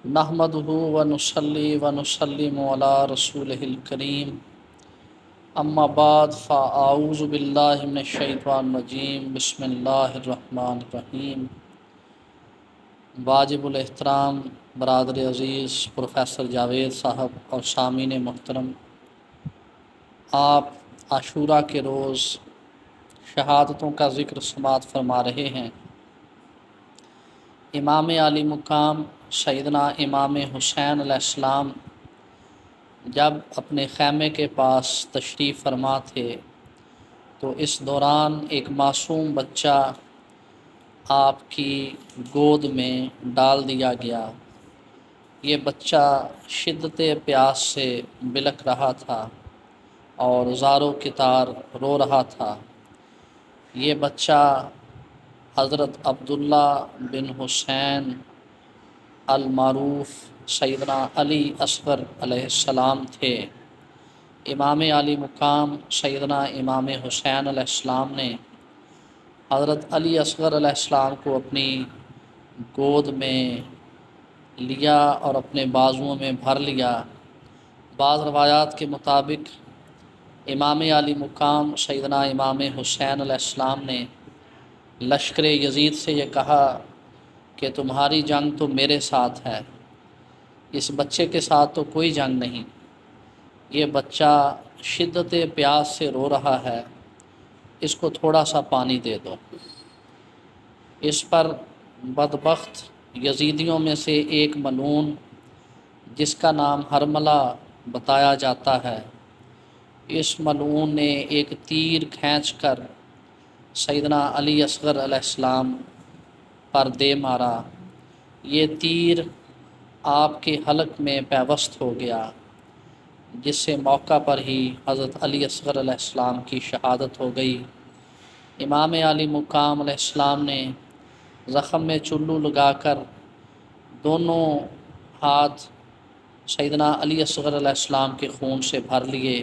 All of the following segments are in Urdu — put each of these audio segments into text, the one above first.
نحمدہ ونصلی ونسلم علی رسولہ الکریم اما بعد فاعوذ باللہ من الشیطان الرجیم بسم اللہ الرحمن الرحیم۔ واجب الاحترام برادر عزیز پروفیسر جاوید صاحب اور سامعین محترم، آپ عاشوراء کے روز شہادتوں کا ذکر سماعت فرما رہے ہیں۔ امام علی مقام سیدنا امام حسین علیہ السلام جب اپنے خیمے کے پاس تشریف فرما تھے تو اس دوران ایک معصوم بچہ آپ کی گود میں ڈال دیا گیا۔ یہ بچہ شدت پیاس سے بلک رہا تھا اور زاروں کی طار رو رہا تھا۔ یہ بچہ حضرت عبداللہ بن حسین المعروف سیدنا علی اصغر علیہ السلام تھے۔ امام علی مقام سیدنا امام حسین علیہ السلام نے حضرت علی اصغر علیہ السلام کو اپنی گود میں لیا اور اپنے بازوؤں میں بھر لیا۔ بعض روایات کے مطابق امام علی مقام سیدنا امام حسین علیہ السلام نے لشکر یزید سے یہ کہا کہ تمہاری جنگ تو میرے ساتھ ہے، اس بچے کے ساتھ تو کوئی جنگ نہیں۔ یہ بچہ شدت پیاس سے رو رہا ہے، اس کو تھوڑا سا پانی دے دو۔ اس پر بدبخت یزیدیوں میں سے ایک ملعون جس کا نام حرملہ بتایا جاتا ہے، اس ملعون نے ایک تیر کھینچ کر سیدنا علی اصغر علیہ السلام پر دے مارا۔ یہ تیر آپ کے حلق میں پیوست ہو گیا، جس سے موقع پر ہی حضرت علی اصغر علیہ السلام کی شہادت ہو گئی۔ امام علی مقام علیہ السلام نے زخم میں چلو لگا کر دونوں ہاتھ سیدنا علی اصغر علیہ السلام کے خون سے بھر لیے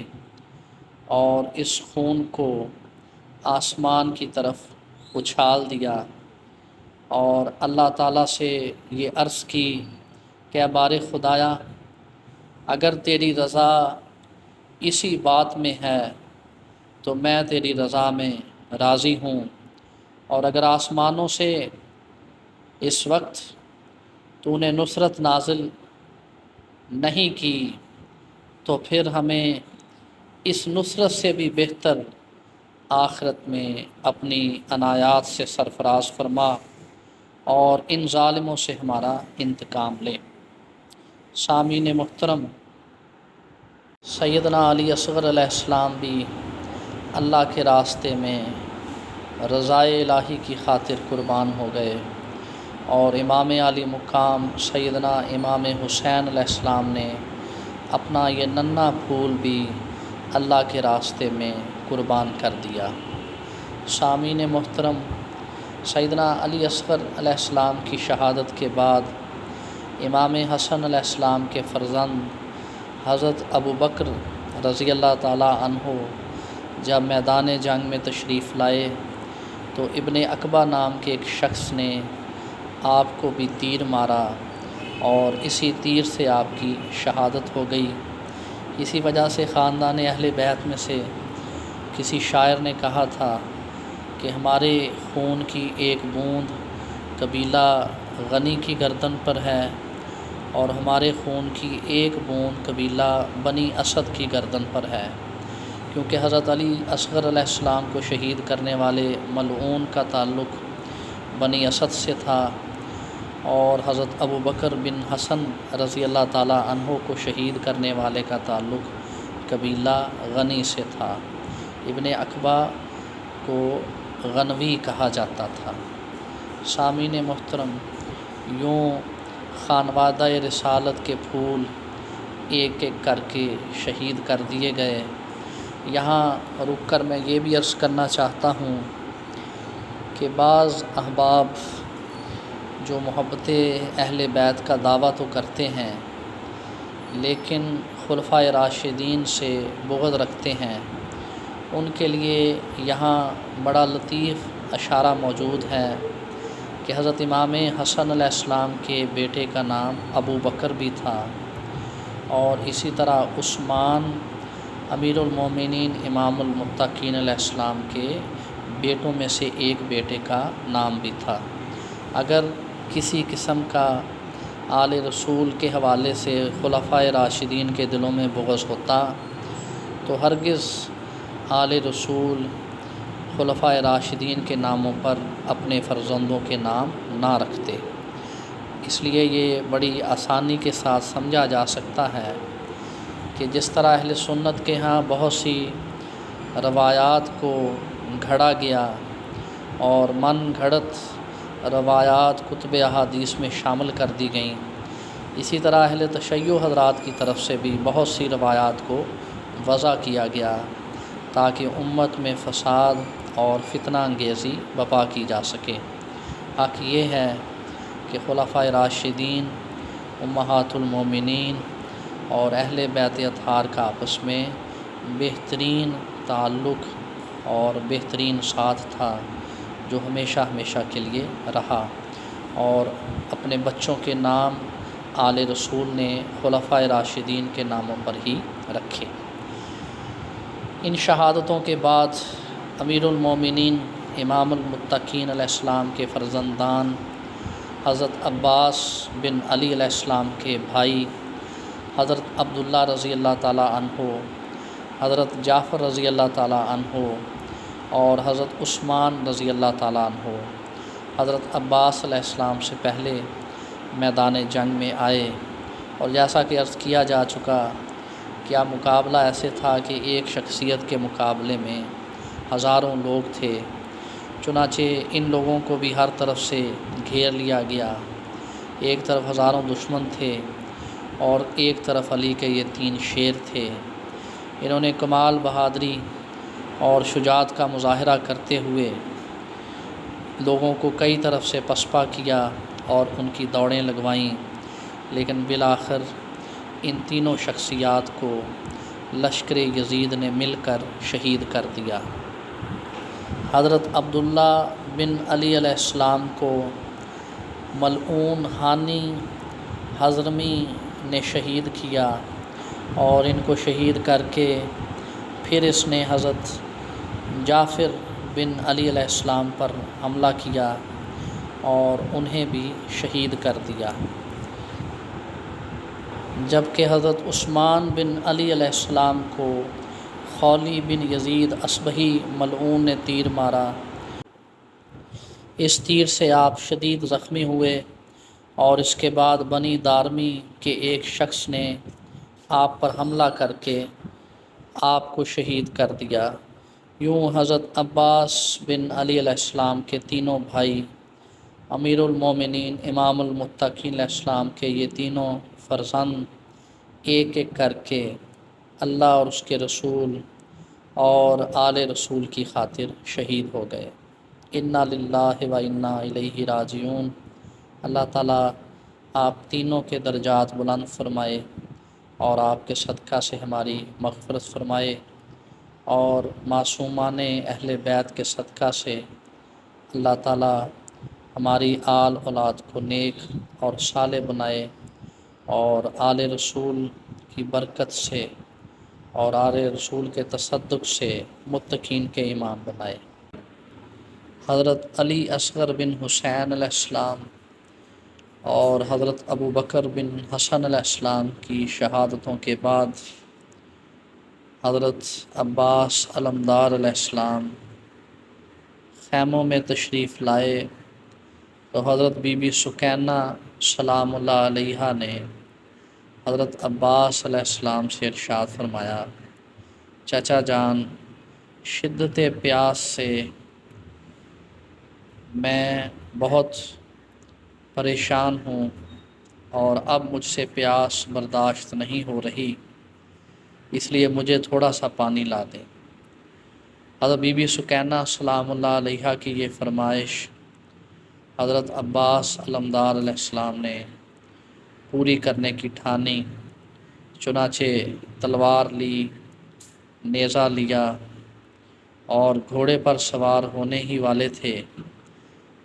اور اس خون کو آسمان کی طرف اچھال دیا اور اللہ تعالیٰ سے یہ عرض کی کہ بار خدایا، اگر تیری رضا اسی بات میں ہے تو میں تیری رضا میں راضی ہوں، اور اگر آسمانوں سے اس وقت تو نے نصرت نازل نہیں کی تو پھر ہمیں اس نصرت سے بھی بہتر آخرت میں اپنی عنایات سے سرفراز فرما اور ان ظالموں سے ہمارا انتقام لے۔ سامعین محترم، سیدنا علی اصغر علیہ السلام بھی اللہ کے راستے میں رضائے الہی کی خاطر قربان ہو گئے، اور امام علی مقام سیدنا امام حسین علیہ السلام نے اپنا یہ ننھا پھول بھی اللہ کے راستے میں قربان کر دیا۔ سامعین محترم، سیدنا علی اصغر علیہ السلام کی شہادت کے بعد امام حسن علیہ السلام کے فرزند حضرت ابو بکر رضی اللہ تعالیٰ عنہ جب میدان جنگ میں تشریف لائے تو ابن عقبہ نام کے ایک شخص نے آپ کو بھی تیر مارا اور اسی تیر سے آپ کی شہادت ہو گئی۔ اسی وجہ سے خاندان اہل بیت میں سے کسی شاعر نے کہا تھا کہ ہمارے خون کی ایک بوند قبیلہ غنی کی گردن پر ہے اور ہمارے خون کی ایک بوند قبیلہ بنی اسد کی گردن پر ہے، کیونکہ حضرت علی اصغر علیہ السلام کو شہید کرنے والے ملعون کا تعلق بنی اسد سے تھا، اور حضرت ابو بکر بن حسن رضی اللہ تعالیٰ عنہ کو شہید کرنے والے کا تعلق قبیلہ غنی سے تھا۔ ابن عقبہ کو غنوی کہا جاتا تھا۔ سامعین محترم، یوں خانوادہ رسالت کے پھول ایک ایک کر کے شہید کر دیے گئے۔ یہاں رک کر میں یہ بھی عرض کرنا چاہتا ہوں کہ بعض احباب جو محبت اہل بیت کا دعویٰ تو کرتے ہیں لیکن خلفائے راشدین سے بغض رکھتے ہیں، ان کے لیے یہاں بڑا لطیف اشارہ موجود ہے کہ حضرت امام حسن علیہ السلام کے بیٹے کا نام ابو بکر بھی تھا، اور اسی طرح عثمان امیر المومنین امام المتقین علیہ السلام کے بیٹوں میں سے ایک بیٹے کا نام بھی تھا۔ اگر کسی قسم کا آل رسول کے حوالے سے خلفائے راشدین کے دلوں میں بغض ہوتا تو ہرگز آل رسول خلفائے راشدین کے ناموں پر اپنے فرزندوں کے نام نہ رکھتے۔ اس لیے یہ بڑی آسانی کے ساتھ سمجھا جا سکتا ہے کہ جس طرح اہل سنت کے ہاں بہت سی روایات کو گھڑا گیا اور من گھڑت روایات کتب احادیث میں شامل کر دی گئیں، اسی طرح اہل تشیع حضرات کی طرف سے بھی بہت سی روایات کو وضع کیا گیا تاکہ امت میں فساد اور فتنہ انگیزی برپا کی جا سکے۔ حق یہ ہے کہ خلفائے راشدین، امہات المومنین اور اہل بیت اطہار کا آپس میں بہترین تعلق اور بہترین ساتھ تھا، جو ہمیشہ ہمیشہ کے لیے رہا، اور اپنے بچوں کے نام آل رسول نے خلفائے راشدین کے ناموں پر ہی رکھے۔ ان شہادتوں کے بعد امیر المومنین امام المتقین علیہ السلام کے فرزندان حضرت عباس بن علی علیہ السلام کے بھائی حضرت عبداللہ رضی اللہ تعالیٰ عنہ، حضرت جعفر رضی اللہ تعالیٰ عنہ اور حضرت عثمان رضی اللہ تعالیٰ عنہ حضرت عباس علیہ السلام سے پہلے میدان جنگ میں آئے، اور جیسا کہ عرض کیا جا چکا کیا مقابلہ ایسے تھا کہ ایک شخصیت کے مقابلے میں ہزاروں لوگ تھے، چنانچہ ان لوگوں کو بھی ہر طرف سے گھیر لیا گیا۔ ایک طرف ہزاروں دشمن تھے اور ایک طرف علی کے یہ 3 شیر تھے۔ انہوں نے کمال بہادری اور شجاعت کا مظاہرہ کرتے ہوئے لوگوں کو کئی طرف سے پسپا کیا اور ان کی دوڑیں لگوائیں، لیکن بالآخر ان تینوں شخصیات کو لشکر یزید نے مل کر شہید کر دیا۔ حضرت عبداللہ بن علی علیہ السلام کو ملعون ہانی حضرمی نے شہید کیا، اور ان کو شہید کر کے پھر اس نے حضرت جعفر بن علی علیہ السلام پر حملہ کیا اور انہیں بھی شہید کر دیا، جبکہ حضرت عثمان بن علی علیہ السلام کو خولی بن یزید اصبہی ملعون نے تیر مارا۔ اس تیر سے آپ شدید زخمی ہوئے، اور اس کے بعد بنی دارمی کے ایک شخص نے آپ پر حملہ کر کے آپ کو شہید کر دیا۔ یوں حضرت عباس بن علی علیہ السلام کے تینوں بھائی امیر المومنین امام المتقین علیہ السلام کے یہ تینوں فرزند ایک ایک کر کے اللہ اور اس کے رسول اور آل رسول کی خاطر شہید ہو گئے۔ انا للہ و انا الیہ راجعون۔ اللہ تعالیٰ آپ تینوں کے درجات بلند فرمائے، اور آپ کے صدقہ سے ہماری مغفرت فرمائے، اور معصومان اہل بیت کے صدقہ سے اللہ تعالیٰ ہماری آل اولاد کو نیک اور صالح بنائے، اور آل رسول کی برکت سے اور آل رسول کے تصدق سے متقین کے امام بنائے۔ حضرت علی اصغر بن حسین علیہ السلام اور حضرت ابو بکر بن حسن علیہ السلام کی شہادتوں کے بعد حضرت عباس علمدار علیہ السلام خیموں میں تشریف لائے تو حضرت بی بی سکینہ سلام اللہ علیہا نے حضرت عباس علیہ السلام سے ارشاد فرمایا، چچا جان، شدت پیاس سے میں بہت پریشان ہوں، اور اب مجھ سے پیاس برداشت نہیں ہو رہی، اس لیے مجھے تھوڑا سا پانی لا دیں۔ حضرت بی بی سکینہ سلام اللہ علیہا کی یہ فرمائش حضرت عباس علمدار علیہ السلام نے پوری کرنے کی ٹھانی، چنانچہ تلوار لی، نیزہ لیا، اور گھوڑے پر سوار ہونے ہی والے تھے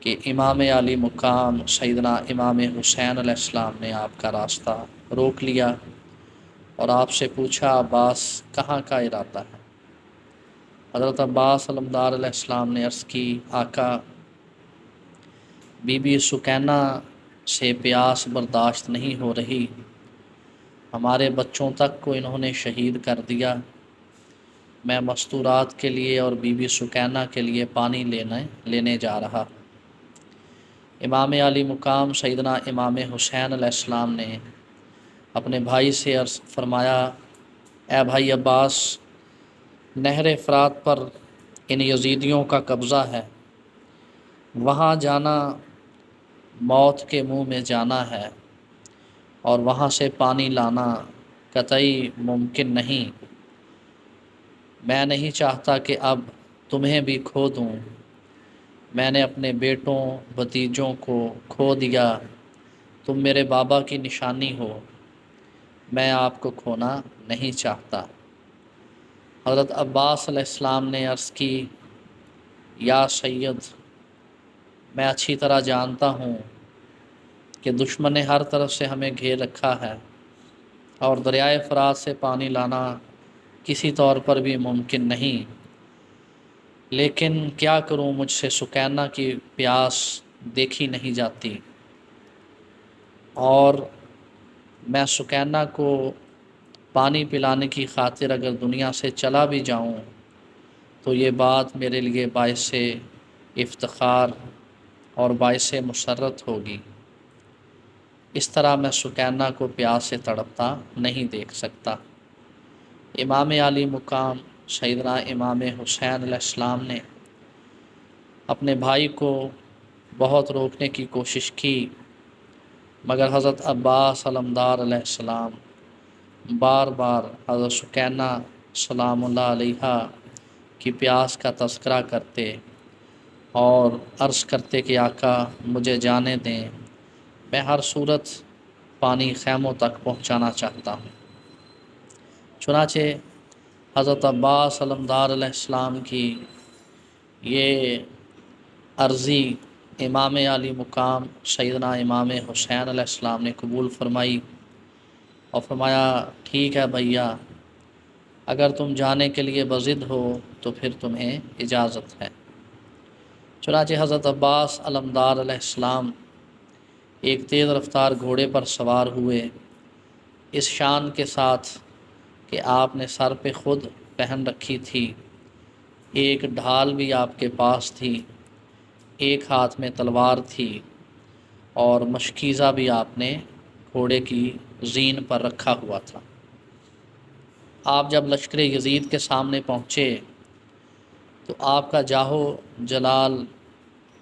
کہ امام علی مقام سیدنا امام حسین علیہ السلام نے آپ کا راستہ روک لیا اور آپ سے پوچھا عباس کہاں کا ارادہ ہے؟ حضرت عباس علمدار علیہ السلام نے عرض کی آقا بی بی سکینہ سے پیاس برداشت نہیں ہو رہی، ہمارے بچوں تک کو انہوں نے شہید کر دیا، میں مستورات کے لیے اور بی بی سکینہ کے لیے پانی لینے جا رہا۔ امام علی مقام سیدنا امام حسین علیہ السلام نے اپنے بھائی سے عرض فرمایا اے بھائی عباس، نہر فرات پر ان یزیدیوں کا قبضہ ہے، وہاں جانا موت کے منہ میں جانا ہے اور وہاں سے پانی لانا قطعی ممکن نہیں۔ میں نہیں چاہتا کہ اب تمہیں بھی کھو دوں، میں نے اپنے بیٹوں بھتیجوں کو کھو دیا، تم میرے بابا کی نشانی ہو، میں آپ کو کھونا نہیں چاہتا۔ حضرت عباس علیہ السلام نے عرض کی یا سید، میں اچھی طرح جانتا ہوں کہ دشمن نے ہر طرف سے ہمیں گھیر رکھا ہے اور دریائے فرات سے پانی لانا کسی طور پر بھی ممکن نہیں، لیکن کیا کروں، مجھ سے سکینہ کی پیاس دیکھی نہیں جاتی، اور میں سکینہ کو پانی پلانے کی خاطر اگر دنیا سے چلا بھی جاؤں تو یہ بات میرے لیے باعث افتخار اور باعث مسرت ہوگی، اس طرح میں سکینہ کو پیاس سے تڑپتا نہیں دیکھ سکتا۔ امام علی مقام سیدنا امام حسین علیہ السلام نے اپنے بھائی کو بہت روکنے کی کوشش کی، مگر حضرت عباس علمدار علیہ السلام بار بار حضرت سکینہ سلام اللہ علیہا کی پیاس کا تذکرہ کرتے اور عرض کرتے کہ آقا مجھے جانے دیں، میں ہر صورت پانی خیموں تک پہنچانا چاہتا ہوں۔ چنانچہ حضرت عباس علمدار علیہ السلام کی یہ عرضی امام علی مقام سیدنا امام حسین علیہ السلام نے قبول فرمائی اور فرمایا ٹھیک ہے بھیا، اگر تم جانے کے لیے بضد ہو تو پھر تمہیں اجازت ہے۔ چنانچہ حضرت عباس علمدار علیہ السلام ایک تیز رفتار گھوڑے پر سوار ہوئے، اس شان کے ساتھ کہ آپ نے سر پہ خود پہن رکھی تھی، ایک ڈھال بھی آپ کے پاس تھی، ایک ہاتھ میں تلوار تھی اور مشکیزہ بھی آپ نے گھوڑے کی زین پر رکھا ہوا تھا۔ آپ جب لشکر یزید کے سامنے پہنچے تو آپ کا جاہو جلال،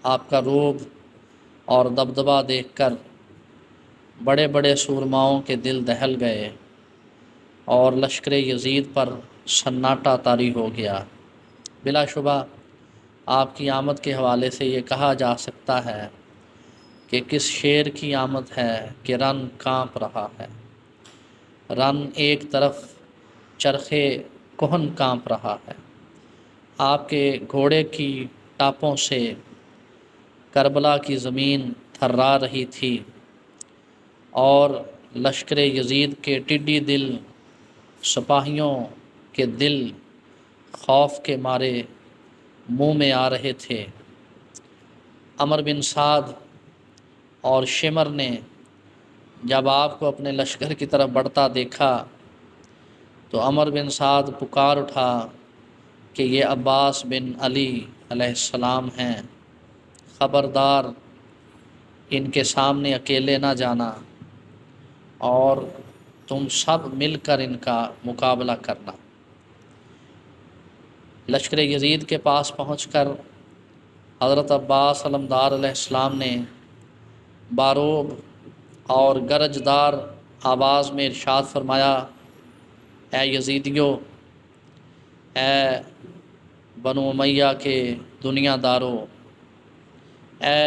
آپ کا روب اور دبدبہ دیکھ کر بڑے بڑے سورماؤں کے دل دہل گئے اور لشکر یزید پر سناٹا طاری ہو گیا۔ بلا شبہ آپ کی آمد کے حوالے سے یہ کہا جا سکتا ہے کہ کس شیر کی آمد ہے کہ رن کانپ رہا ہے، رن ایک طرف چرخے کہن کانپ رہا ہے۔ آپ کے گھوڑے کی ٹاپوں سے کربلا کی زمین تھرا رہی تھی اور لشکر یزید کے ٹڈی دل سپاہیوں کے دل خوف کے مارے منہ میں آ رہے تھے۔ عمر بن سعد اور شمر نے جب آپ کو اپنے لشکر کی طرف بڑھتا دیکھا تو عمر بن سعد پکار اٹھا کہ یہ عباس بن علی علیہ السلام ہیں، خبردار ان کے سامنے اکیلے نہ جانا اور تم سب مل کر ان کا مقابلہ کرنا۔ لشکر یزید کے پاس پہنچ کر حضرت عباس علمدار علیہ السلام نے باروب اور گرجدار آواز میں ارشاد فرمایا اے یزیدیو، اے بنو امیہ کے دنیا دارو، اے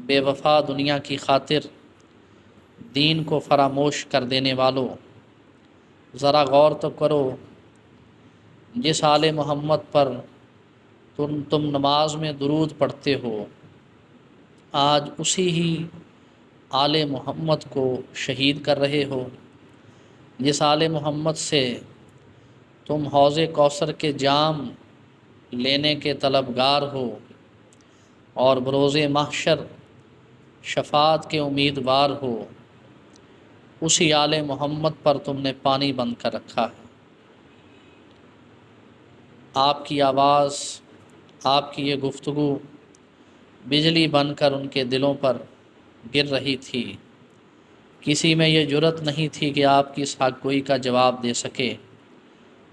بے وفا دنیا کی خاطر دین کو فراموش کر دینے والو، ذرا غور تو کرو، جس آل محمد پر تم نماز میں درود پڑھتے ہو آج اسی ہی آل محمد کو شہید کر رہے ہو، جس آل محمد سے تم حوض کوثر کے جام لینے کے طلبگار ہو اور بروز محشر شفاعت کے امیدوار ہو، اسی آل محمد پر تم نے پانی بند کر رکھا ہے۔ آپ کی آواز، آپ کی یہ گفتگو بجلی بن کر ان کے دلوں پر گر رہی تھی۔ کسی میں یہ جرأت نہیں تھی کہ آپ کی اس حق گوئی کا جواب دے سکے۔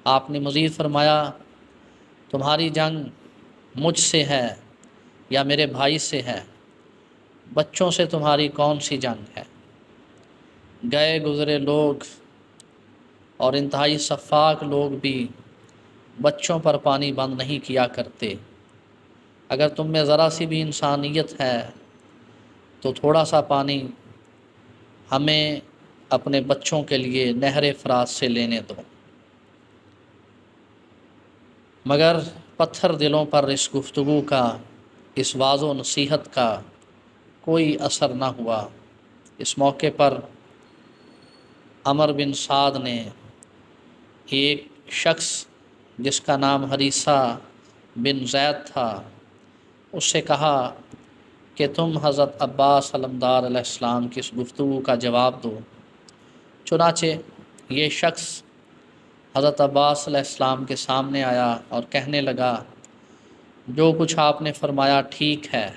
آپ نے مزید فرمایا، تمہاری جنگ مجھ سے ہے یا میرے بھائی سے ہے؟ بچوں سے تمہاری کون سی جنگ ہے؟ گئے گزرے لوگ اور انتہائی شفاق لوگ بھی بچوں پر پانی بند نہیں کیا کرتے۔ اگر تم میں ذرا سی بھی انسانیت ہے تو تھوڑا سا پانی ہمیں اپنے بچوں کے لیے نہر فرات سے لینے دو۔ مگر پتھر دلوں پر اس گفتگو کا، اس واعظ و نصیحت کا کوئی اثر نہ ہوا۔ اس موقع پر عمر بن سعد نے ایک شخص جس کا نام حریثہ بن زید تھا، اس سے کہا کہ تم حضرت عباس علمدار علیہ السلام کی اس گفتگو کا جواب دو۔ چنانچہ یہ شخص حضرت عباس علیہ السلام کے سامنے آیا اور کہنے لگا، جو کچھ آپ نے فرمایا ٹھیک ہے،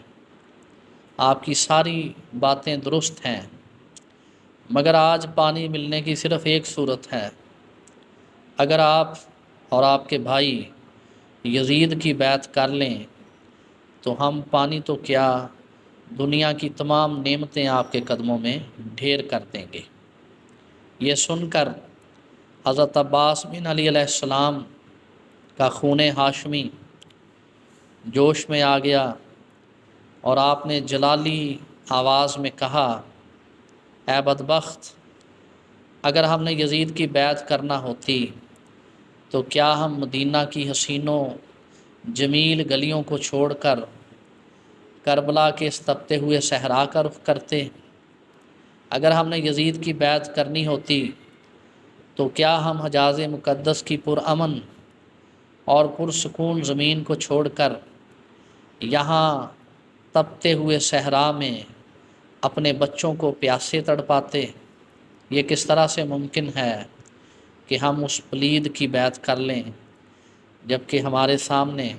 آپ کی ساری باتیں درست ہیں، مگر آج پانی ملنے کی صرف ایک صورت ہے۔ اگر آپ اور آپ کے بھائی یزید کی بیعت کر لیں تو ہم پانی تو کیا، دنیا کی تمام نعمتیں آپ کے قدموں میں ڈھیر کر دیں گے۔ یہ سن کر حضرت عباس بن علی علیہ السلام کا خون ہاشمی جوش میں آ گیا اور آپ نے جلالی آواز میں کہا، اے بدبخت، اگر ہم نے یزید کی بیعت کرنا ہوتی تو کیا ہم مدینہ کی حسینوں جمیل گلیوں کو چھوڑ کر کربلا کے اس تپتے ہوئے صحرا کا رخ کرتے؟ اگر ہم نے یزید کی بیعت کرنی ہوتی تو کیا ہم حجاز مقدس کی پرامن اور پرسکون زمین کو چھوڑ کر یہاں تپتے ہوئے صحرا میں اپنے بچوں کو پیاسے تڑپاتے؟ یہ کس طرح سے ممکن ہے کہ ہم اس پلید کی بیعت کر لیں جبکہ ہمارے سامنے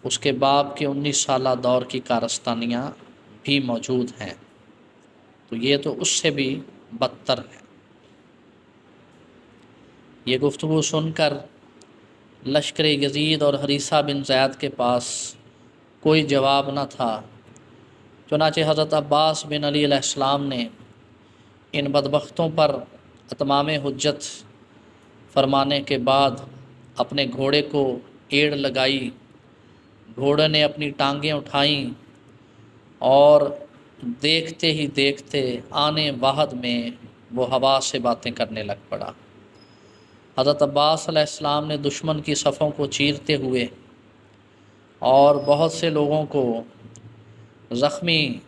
اس کے باپ کے 19 سالہ دور کی کارستانیاں بھی موجود ہیں؟ تو یہ تو اس سے بھی بدتر ہے۔ یہ گفتگو سن کر لشکر یزید اور حریثہ بن زید کے پاس کوئی جواب نہ تھا۔ چنانچہ حضرت عباس بن علی علیہ السلام نے ان بدبختوں پر اتمام حجت فرمانے کے بعد اپنے گھوڑے کو ایڑ لگائی، گھوڑے نے اپنی ٹانگیں اٹھائیں اور دیکھتے ہی دیکھتے آنے واحد میں وہ ہوا سے باتیں کرنے لگ پڑا۔ حضرت عباس علیہ السلام نے دشمن کی صفوں کو چیرتے ہوئے اور بہت سے لوگوں کو زخمی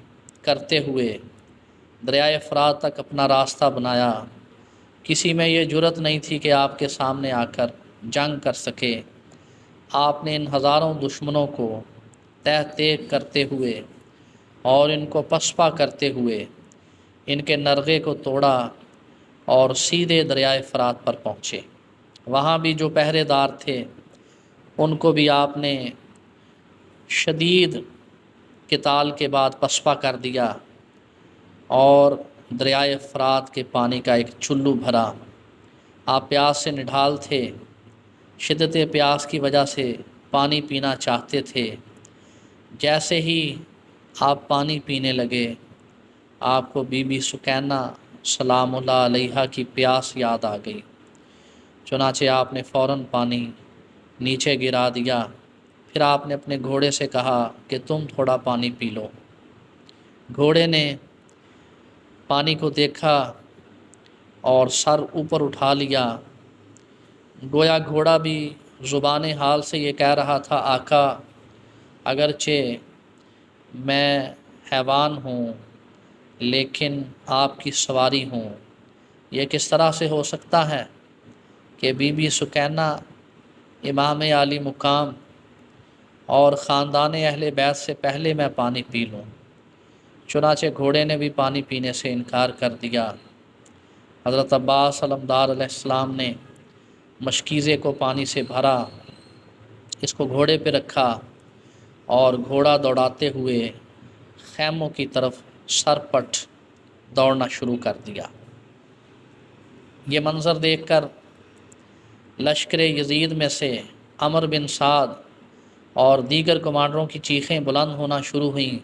کرتے ہوئے دریائے فرات تک اپنا راستہ بنایا۔ کسی میں یہ جرأت نہیں تھی کہ آپ کے سامنے آ کر جنگ کر سکے۔ آپ نے ان ہزاروں دشمنوں کو تہ تیگ کرتے ہوئے اور ان کو پسپا کرتے ہوئے ان کے نرغے کو توڑا اور سیدھے دریائے فرات پر پہنچے۔ وہاں بھی جو پہرے دار تھے ان کو بھی آپ نے شدید قتال کے بعد پسپا کر دیا اور دریائے فرات کے پانی کا ایک چلو بھرا۔ آپ پیاس سے نڈھال تھے، شدت پیاس کی وجہ سے پانی پینا چاہتے تھے۔ جیسے ہی آپ پانی پینے لگے، آپ کو بی بی سکینہ سلام اللہ علیہا کی پیاس یاد آ گئی۔ چنانچہ آپ نے فوراً پانی نیچے گرا دیا۔ پھر آپ نے اپنے گھوڑے سے کہا کہ تم تھوڑا پانی پی لو۔ گھوڑے نے پانی کو دیکھا اور سر اوپر اٹھا لیا، گویا گھوڑا بھی زبان حال سے یہ کہہ رہا تھا، آقا، اگرچہ میں حیوان ہوں لیکن آپ کی سواری ہوں۔ یہ کس طرح سے ہو سکتا ہے کہ بی بی سکینہ امام عالی مقام اور خاندان اہل بیت سے پہلے میں پانی پی لوں؟ چنانچہ گھوڑے نے بھی پانی پینے سے انکار کر دیا۔ حضرت عباس علمدار علیہ السلام نے مشکیزے کو پانی سے بھرا، اس کو گھوڑے پہ رکھا اور گھوڑا دوڑاتے ہوئے خیموں کی طرف سرپٹ دوڑنا شروع کر دیا۔ یہ منظر دیکھ کر لشکر یزید میں سے عمر بن سعد اور دیگر کمانڈروں کی چیخیں بلند ہونا شروع ہوئیں۔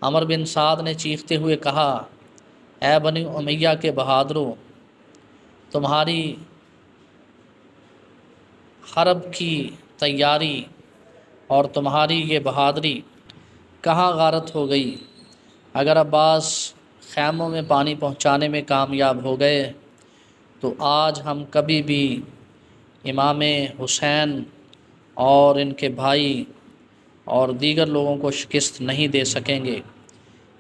عمر بن سعد نے چیختے ہوئے کہا، اے بنی امیہ کے بہادروں، تمہاری حرب کی تیاری اور تمہاری یہ بہادری کہاں غارت ہو گئی؟ اگر عباس خیموں میں پانی پہنچانے میں کامیاب ہو گئے تو آج ہم کبھی بھی امام حسین اور ان کے بھائی اور دیگر لوگوں کو شکست نہیں دے سکیں گے،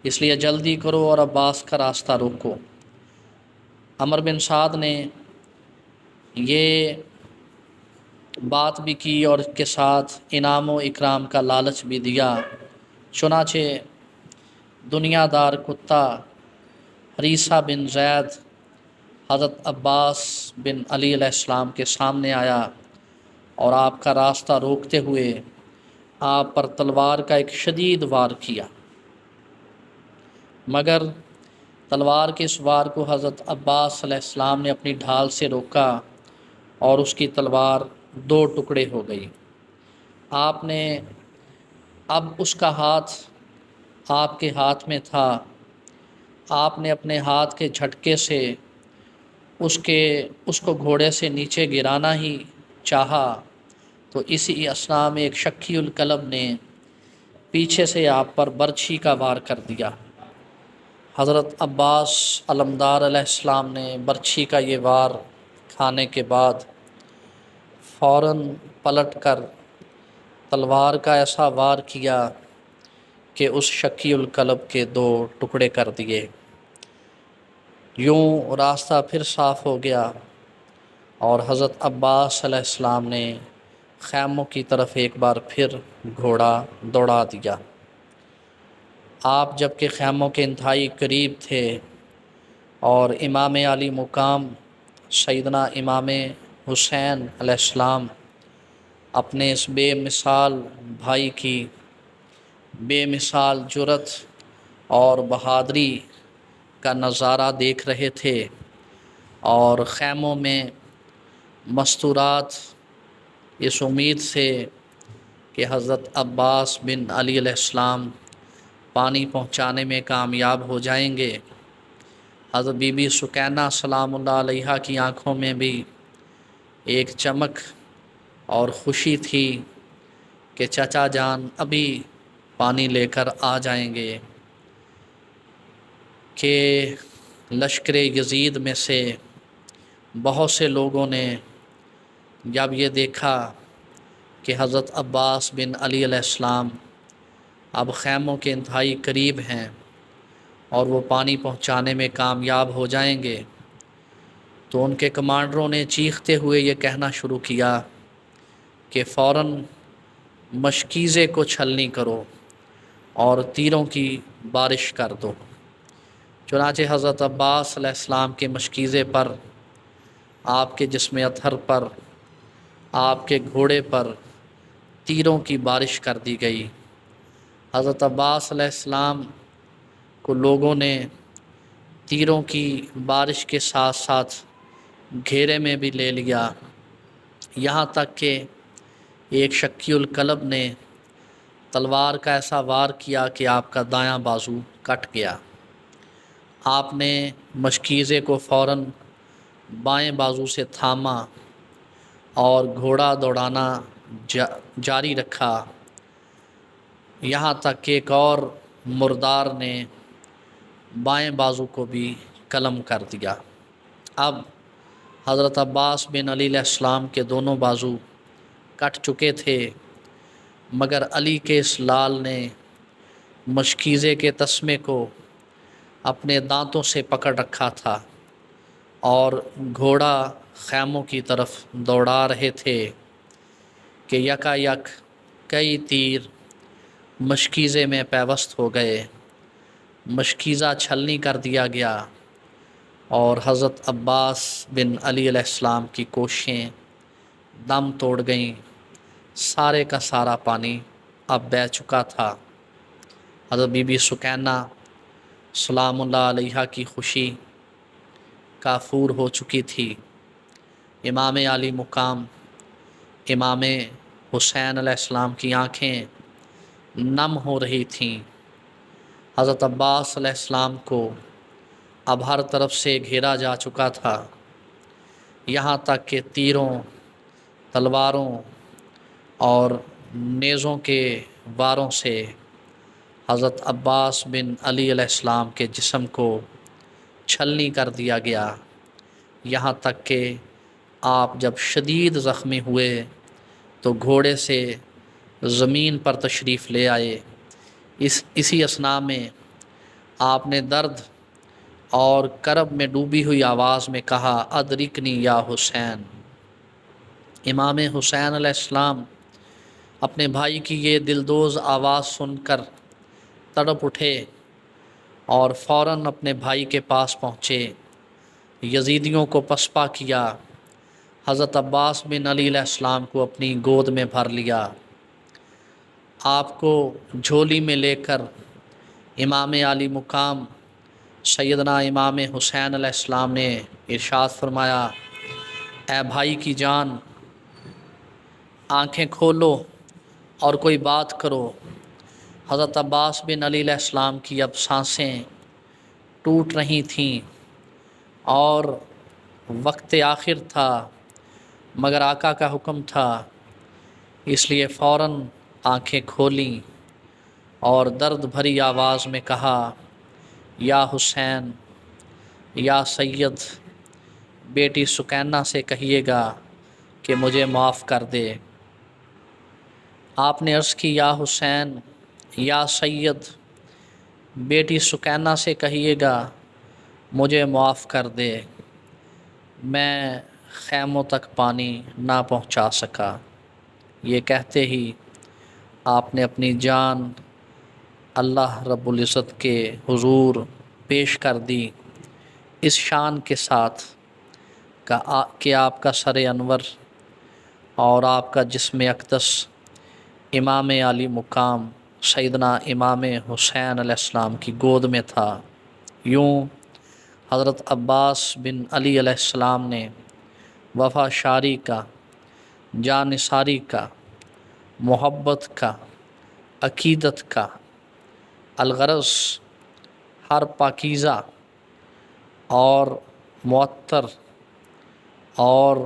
اس لیے جلدی کرو اور عباس کا راستہ روکو۔ عمر بن سعد نے یہ بات بھی کی اور اس کے ساتھ انعام و اکرام کا لالچ بھی دیا۔ چنانچہ دنیا دار کتا حریثہ بن زید حضرت عباس بن علی علیہ السلام کے سامنے آیا اور آپ کا راستہ روکتے ہوئے آپ پر تلوار کا ایک شدید وار کیا، مگر تلوار کے اس وار کو حضرت عباس علیہ السلام نے اپنی ڈھال سے روکا اور اس کی تلوار دو ٹکڑے ہو گئی۔ آپ نے اب اس کا ہاتھ آپ کے ہاتھ میں تھا، آپ نے اپنے ہاتھ کے جھٹکے سے اس کو گھوڑے سے نیچے گرانا ہی چاہا تو اسی اثناء میں ایک شکی القلب نے پیچھے سے آپ پر برچھی کا وار کر دیا۔ حضرت عباس علمدار علیہ السلام نے برچھی کا یہ وار کھانے کے بعد فوراً پلٹ کر تلوار کا ایسا وار کیا کہ اس شکی القلب کے دو ٹکڑے کر دیے۔ یوں راستہ پھر صاف ہو گیا اور حضرت عباس علیہ السلام نے خیموں کی طرف ایک بار پھر گھوڑا دوڑا دیا۔ آپ جب کہ خیموں کے انتہائی قریب تھے اور امام علی مقام سیدنا امام حسین علیہ السلام اپنے اس بے مثال بھائی کی بے مثال جرأت اور بہادری کا نظارہ دیکھ رہے تھے اور خیموں میں مستورات اس امید سے کہ حضرت عباس بن علی علیہ السلام پانی پہنچانے میں کامیاب ہو جائیں گے، حضرت بی بی سکینہ سلام اللہ علیہا کی آنکھوں میں بھی ایک چمک اور خوشی تھی کہ چچا جان ابھی پانی لے کر آ جائیں گے، کہ لشکر یزید میں سے بہت سے لوگوں نے جب یہ دیکھا کہ حضرت عباس بن علی علیہ السلام اب خیموں کے انتہائی قریب ہیں اور وہ پانی پہنچانے میں کامیاب ہو جائیں گے، تو ان کے کمانڈروں نے چیختے ہوئے یہ کہنا شروع کیا کہ فوراً مشکیزے کو چھلنی کرو اور تیروں کی بارش کر دو۔ چنانچہ حضرت عباس علیہ السلام کے مشکیزے پر، آپ کے جسم اطہر پر، آپ کے گھوڑے پر تیروں کی بارش کر دی گئی۔ حضرت عباس علیہ السلام کو لوگوں نے تیروں کی بارش کے ساتھ ساتھ گھیرے میں بھی لے لیا، یہاں تک کہ ایک شکی القلب نے تلوار کا ایسا وار کیا کہ آپ کا دایاں بازو کٹ گیا۔ آپ نے مشکیزے کو فوراً بائیں بازو سے تھاما اور گھوڑا دوڑانا جاری رکھا، یہاں تک کہ ایک اور مردار نے بائیں بازو کو بھی قلم کر دیا۔ اب حضرت عباس بن علی علیہ السلام کے دونوں بازو کٹ چکے تھے، مگر علی کے اس لال نے مشکیزے کے تسمے کو اپنے دانتوں سے پکڑ رکھا تھا اور گھوڑا خیموں کی طرف دوڑا رہے تھے کہ یکا یک کئی تیر مشکیزے میں پیوست ہو گئے، مشکیزہ چھلنی کر دیا گیا اور حضرت عباس بن علی علیہ السلام کی کوششیں دم توڑ گئیں۔ سارے کا سارا پانی اب بہہ چکا تھا۔ حضرت بی بی سکینہ سلام اللہ علیہا کی خوشی کافور ہو چکی تھی۔ امام علی مقام امام حسین علیہ السلام کی آنکھیں نم ہو رہی تھیں۔ حضرت عباس علیہ السلام کو اب ہر طرف سے گھیرا جا چکا تھا، یہاں تک کہ تیروں، تلواروں اور نیزوں کے واروں سے حضرت عباس بن علی علیہ السلام کے جسم کو چھلنی کر دیا گیا، یہاں تک کہ آپ جب شدید زخمی ہوئے تو گھوڑے سے زمین پر تشریف لے آئے۔ اسی اثناء میں آپ نے درد اور کرب میں ڈوبی ہوئی آواز میں کہا، ادرکنی یا حسین۔ امام حسین علیہ السلام اپنے بھائی کی یہ دلدوز آواز سن کر تڑپ اٹھے اور فوراً اپنے بھائی کے پاس پہنچے، یزیدیوں کو پسپا کیا، حضرت عباس بن علی علیہ السلام کو اپنی گود میں بھر لیا۔ آپ کو جھولی میں لے کر امام علی مقام سیدنا امام حسین علیہ السلام نے ارشاد فرمایا، اے بھائی کی جان، آنکھیں کھولو اور کوئی بات کرو۔ حضرت عباس بن علی علیہ السلام کی اب سانسیں ٹوٹ رہی تھیں اور وقت آخر تھا، مگر آقا کا حکم تھا، اس لیے فوراً آنکھیں کھولیں اور درد بھری آواز میں کہا، یا حسین، یا سید، بیٹی سکینہ سے کہیے گا کہ مجھے معاف کر دے۔ آپ نے عرض کی، یا حسین، یا سید، بیٹی سکینہ سے کہیے گا مجھے معاف کر دے، میں خیموں تک پانی نہ پہنچا سکا۔ یہ کہتے ہی آپ نے اپنی جان اللہ رب العزت کے حضور پیش کر دی، اس شان کے ساتھ کہ آپ کا سر انور اور آپ کا جسم اقدس امام علی مقام سیدنا امام حسین علیہ السلام کی گود میں تھا۔ یوں حضرت عباس بن علی علیہ السلام نے وفا شاری کا، جانثاری کا، محبت کا، عقیدت کا، الغرض ہر پاکیزہ اور معطر اور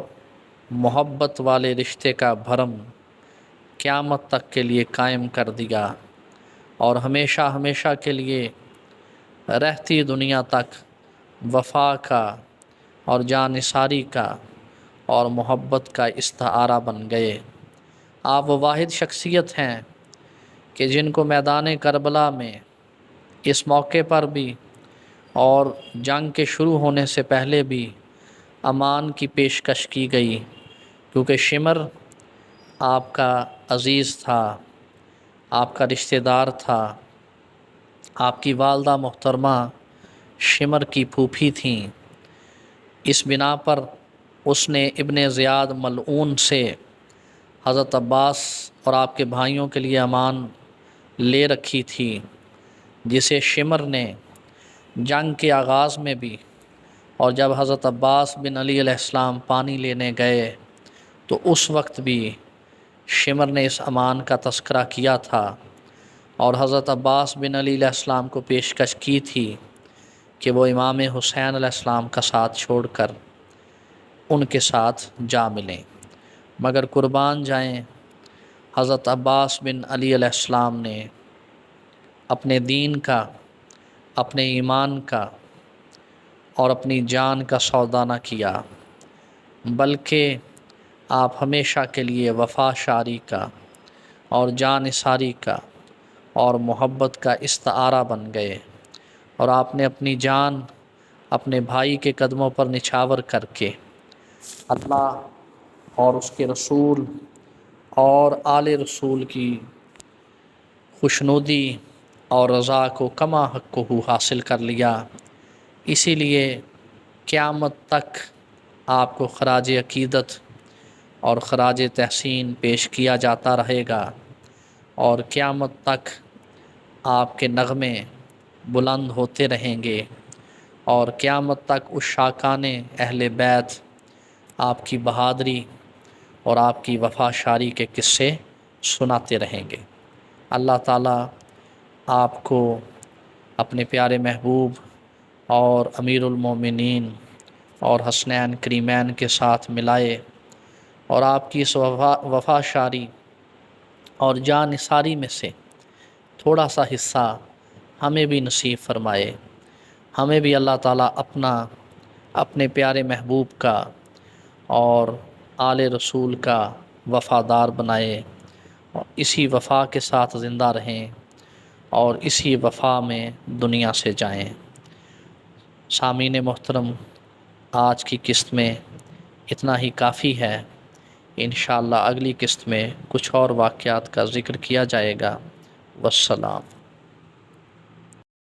محبت والے رشتے کا بھرم قیامت تک کے لیے قائم کر دیا اور ہمیشہ ہمیشہ کے لیے رہتی دنیا تک وفا کا اور جانثاری کا اور محبت کا استعارہ بن گئے۔ آپ وہ واحد شخصیت ہیں کہ جن کو میدان کربلا میں اس موقع پر بھی اور جنگ کے شروع ہونے سے پہلے بھی امان کی پیشکش کی گئی، کیونکہ شمر آپ کا عزیز تھا، آپ کا رشتہ دار تھا، آپ کی والدہ محترمہ شمر کی پھوپھی تھیں۔ اس بنا پر اس نے ابن زیاد ملعون سے حضرت عباس اور آپ کے بھائیوں کے لیے امان لے رکھی تھی، جسے شمر نے جنگ کے آغاز میں بھی اور جب حضرت عباس بن علی علیہ السلام پانی لینے گئے تو اس وقت بھی شمر نے اس امان کا تذکرہ کیا تھا اور حضرت عباس بن علی علیہ السلام کو پیشکش کی تھی کہ وہ امام حسین علیہ السلام کا ساتھ چھوڑ کر ان کے ساتھ جا ملیں، مگر قربان جائیں حضرت عباس بن علی علیہ السلام نے اپنے دین کا، اپنے ایمان کا اور اپنی جان کا سودا نہ کیا، بلکہ آپ ہمیشہ کے لیے وفا شاری کا اور جان نثاری کا اور محبت کا استعارہ بن گئے، اور آپ نے اپنی جان اپنے بھائی کے قدموں پر نچھاور کر کے اللہ اور اس کے رسول اور آل رسول کی خوشنودی اور رضا کو کما حق کو حاصل کر لیا۔ اسی لیے قیامت تک آپ کو خراج عقیدت اور خراج تحسین پیش کیا جاتا رہے گا، اور قیامت تک آپ کے نغمے بلند ہوتے رہیں گے، اور قیامت تک اس شاکان اہل بیت آپ کی بہادری اور آپ کی وفا شاری کے قصے سناتے رہیں گے۔ اللہ تعالیٰ آپ کو اپنے پیارے محبوب اور امیر المومنین اور حسنین کریمین کے ساتھ ملائے، اور آپ کی اس وفا شاری اور جان نثاری میں سے تھوڑا سا حصہ ہمیں بھی نصیب فرمائے۔ ہمیں بھی اللہ تعالیٰ اپنے پیارے محبوب کا اور آل رسول کا وفادار بنائے، اور اسی وفا کے ساتھ زندہ رہیں اور اسی وفا میں دنیا سے جائیں۔ سامعین محترم، آج کی قسط میں اتنا ہی کافی ہے۔ انشاءاللہ اگلی قسط میں کچھ اور واقعات کا ذکر کیا جائے گا۔ والسلام۔